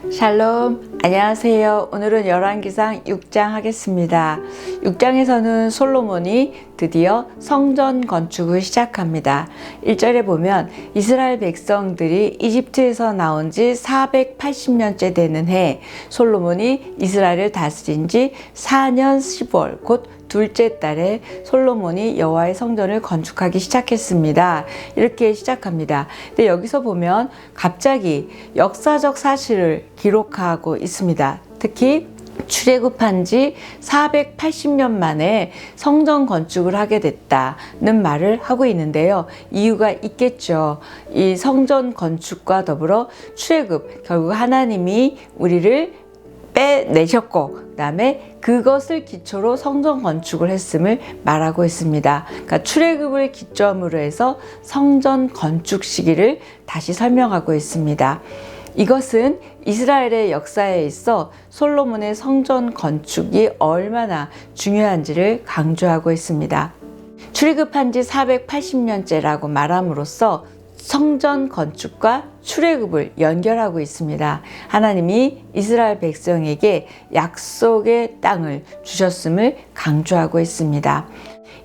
샬롬, 안녕하세요. 오늘은 열왕기상 6장 하겠습니다. 6장에서는 솔로몬이 드디어 성전 건축을 시작합니다. 1절에 보면 이스라엘 백성들이 이집트에서 나온 지 480년째 되는 해, 솔로몬이 이스라엘을 다스린 지 4년 10월 곧 둘째 달에 솔로몬이 여호와의 성전을 건축하기 시작했습니다. 이렇게 시작합니다. 근데 여기서 보면 갑자기 역사적 사실을 기록하고 있습니다. 특히 출애굽한 지 480년 만에 성전 건축을 하게 됐다는 말을 하고 있는데요. 이유가 있겠죠. 이 성전 건축과 더불어 출애굽, 결국 하나님이 우리를 빼내셨고 그 다음에 그것을 기초로 성전 건축을 했음을 말하고 있습니다. 그러니까 출애굽을 기점으로 해서 성전 건축 시기를 다시 설명하고 있습니다. 이것은 이스라엘의 역사에 있어 솔로몬의 성전 건축이 얼마나 중요한지를 강조하고 있습니다. 출애굽한 지 480년째라고 말함으로써 성전 건축과 출애굽을 연결하고 있습니다. 하나님이 이스라엘 백성에게 약속의 땅을 주셨음을 강조하고 있습니다.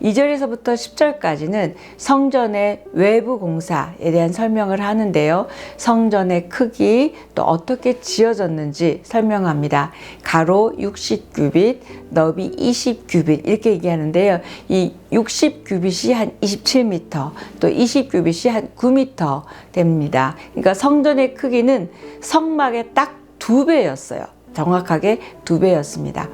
2절에서부터 10절까지는 성전의 외부 공사에 대한 설명을 하는데요. 성전의 크기, 또 어떻게 지어졌는지 설명합니다. 가로 60규빗, 너비 20규빗 이렇게 얘기하는데요. 이 60규빗이 한 27m, 또 20규빗이 한 9m 됩니다. 그러니까 성전의 크기는 성막의 딱 2배였어요. 정확하게 2배였습니다.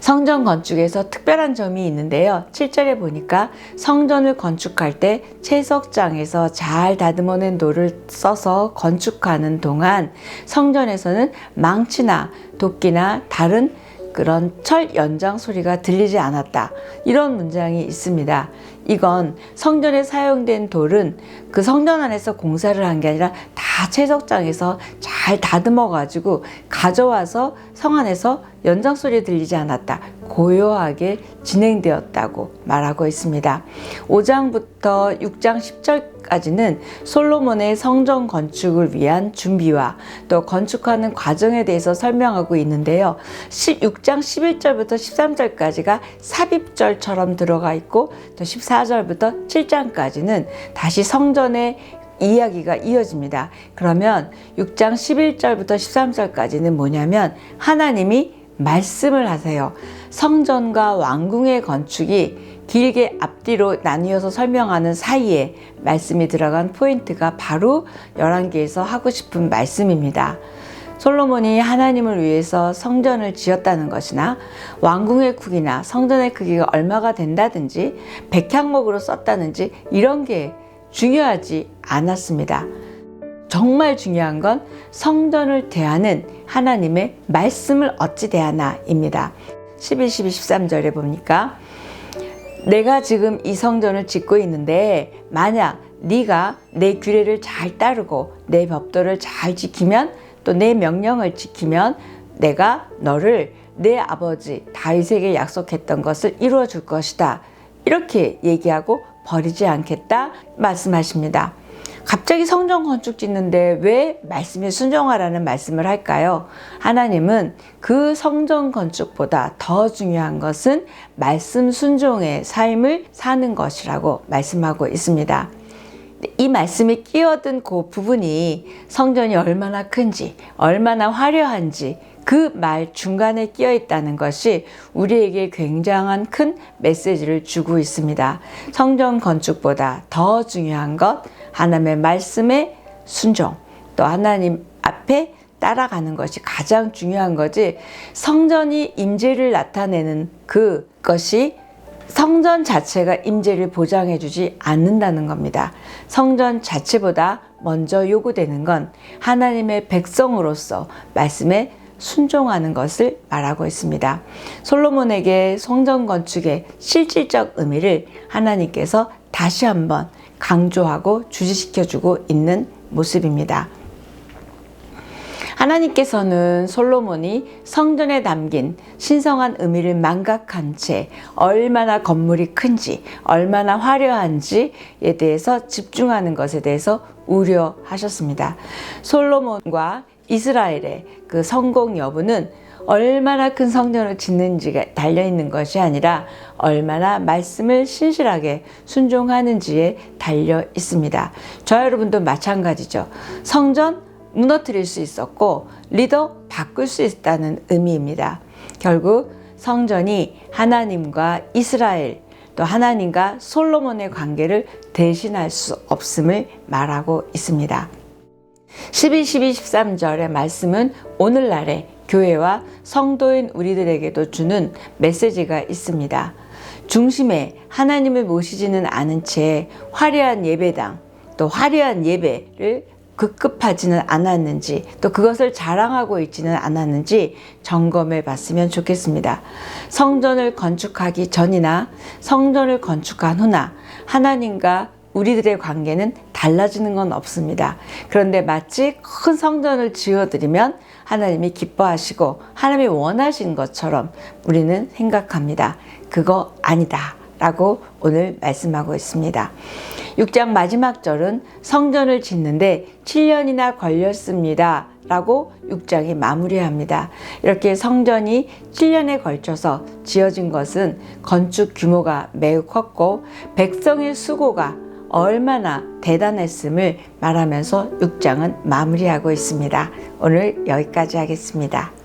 성전 건축에서 특별한 점이 있는데요. 7절에 보니까 성전을 건축할 때 채석장에서 잘 다듬어낸 돌을 써서 건축하는 동안 성전에서는 망치나 도끼나 다른 그런 철 연장 소리가 들리지 않았다. 이런 문장이 있습니다. 이건 성전에 사용된 돌은 그 성전 안에서 공사를 한 게 아니라 다 채석장에서 잘 다듬어 가지고 가져와서 성 안에서 연장 소리 들리지 않았다. 고요하게 진행되었다고 말하고 있습니다. 5장부터 6장 10절까지는 솔로몬의 성전 건축을 위한 준비와 또 건축하는 과정에 대해서 설명하고 있는데요. 6장 11절부터 13절까지가 삽입절처럼 들어가 있고 또 14절부터 7장까지는 다시 성전의 이야기가 이어집니다. 그러면 6장 11절부터 13절까지는 뭐냐면 하나님이 말씀을 하세요. 성전과 왕궁의 건축이 길게 앞뒤로 나뉘어서 설명하는 사이에 말씀이 들어간 포인트가 바로 열왕기에서 하고 싶은 말씀입니다. 솔로몬이 하나님을 위해서 성전을 지었다는 것이나 왕궁의 크기나 성전의 크기가 얼마가 된다든지 백향목으로 썼다든지 이런 게 중요하지 않았습니다. 정말 중요한 건 성전을 대하는 하나님의 말씀을 어찌 대하나입니다. 11, 12, 13절에 보니까 내가 지금 이 성전을 짓고 있는데 만약 네가 내 규례를 잘 따르고 내 법도를 잘 지키면 또 내 명령을 지키면 내가 너를 내 아버지 다윗에게 약속했던 것을 이루어 줄 것이다. 이렇게 얘기하고 버리지 않겠다 말씀하십니다. 갑자기 성전 건축 짓는데 왜 말씀에 순종하라는 말씀을 할까요? 하나님은 그 성전 건축보다 더 중요한 것은 말씀 순종의 삶을 사는 것이라고 말씀하고 있습니다. 이 말씀이 끼어든 그 부분이 성전이 얼마나 큰지, 얼마나 화려한지 그 말 중간에 끼어 있다는 것이 우리에게 굉장한 큰 메시지를 주고 있습니다. 성전 건축보다 더 중요한 것, 하나님의 말씀에 순종, 또 하나님 앞에 따라가는 것이 가장 중요한 거지, 성전이 임재를 나타내는 그것이 성전 자체가 임재를 보장해 주지 않는다는 겁니다. 성전 자체보다 먼저 요구되는 건 하나님의 백성으로서 말씀에 순종하는 것을 말하고 있습니다. 솔로몬에게 성전 건축의 실질적 의미를 하나님께서 다시 한번 강조하고 주지시켜주고 있는 모습입니다. 하나님께서는 솔로몬이 성전에 담긴 신성한 의미를 망각한 채 얼마나 건물이 큰지, 얼마나 화려한지에 대해서 집중하는 것에 대해서 우려하셨습니다. 솔로몬과 이스라엘의 그 성공 여부는 얼마나 큰 성전을 짓는지가 달려있는 것이 아니라 얼마나 말씀을 신실하게 순종하는지에 달려 있습니다. 저와 여러분도 마찬가지죠. 성전 무너뜨릴 수 있었고 리더 바꿀 수 있다는 의미입니다. 결국 성전이 하나님과 이스라엘 또 하나님과 솔로몬의 관계를 대신할 수 없음을 말하고 있습니다. 12, 12, 13절의 말씀은 오늘날의 교회와 성도인 우리들에게도 주는 메시지가 있습니다. 중심에 하나님을 모시지는 않은 채 화려한 예배당 또 화려한 예배를 급급하지는 않았는지 또 그것을 자랑하고 있지는 않았는지 점검해 봤으면 좋겠습니다. 성전을 건축하기 전이나 성전을 건축한 후나 하나님과 우리들의 관계는 달라지는 건 없습니다. 그런데 마치 큰 성전을 지어드리면 하나님이 기뻐하시고 하나님이 원하신 것처럼 우리는 생각합니다. 그거 아니다 라고 오늘 말씀하고 있습니다. 6장 마지막 절은 성전을 짓는데 7년이나 걸렸습니다 라고 6장이 마무리합니다. 이렇게 성전이 7년에 걸쳐서 지어진 것은 건축 규모가 매우 컸고 백성의 수고가 얼마나 대단했음을 말하면서 6장은 마무리하고 있습니다. 오늘 여기까지 하겠습니다.